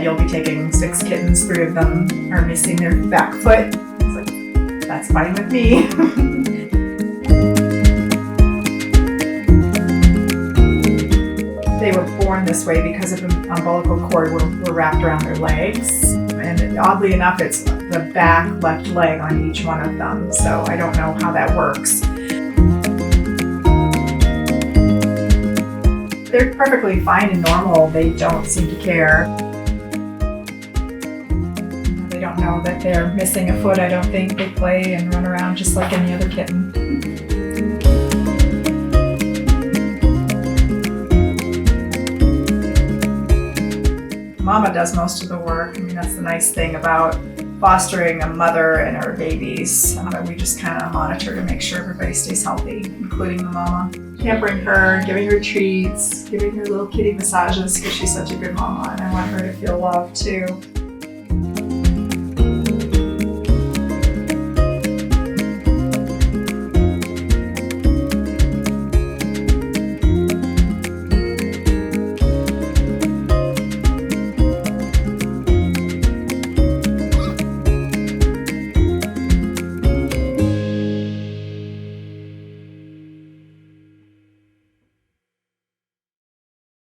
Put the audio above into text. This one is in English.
said, you'll be taking 6 kittens, 3 of them are missing their back foot. I was like, that's fine with me. They were born this way because of the umbilical cord were wrapped around their legs. And oddly enough, it's the back left leg on each one of them. So I don't know how that works. They're perfectly fine and normal. They don't seem to care. They don't know that they're missing a foot, I don't think. They play and run around just like any other kitten. Mama does most of the work. I mean, that's the nice thing about fostering a mother and her babies. We just kind of monitor to make sure everybody stays healthy, including the mama. Pampering her, giving her treats, giving her little kitty massages because she's such a good mama and I want her to feel loved too.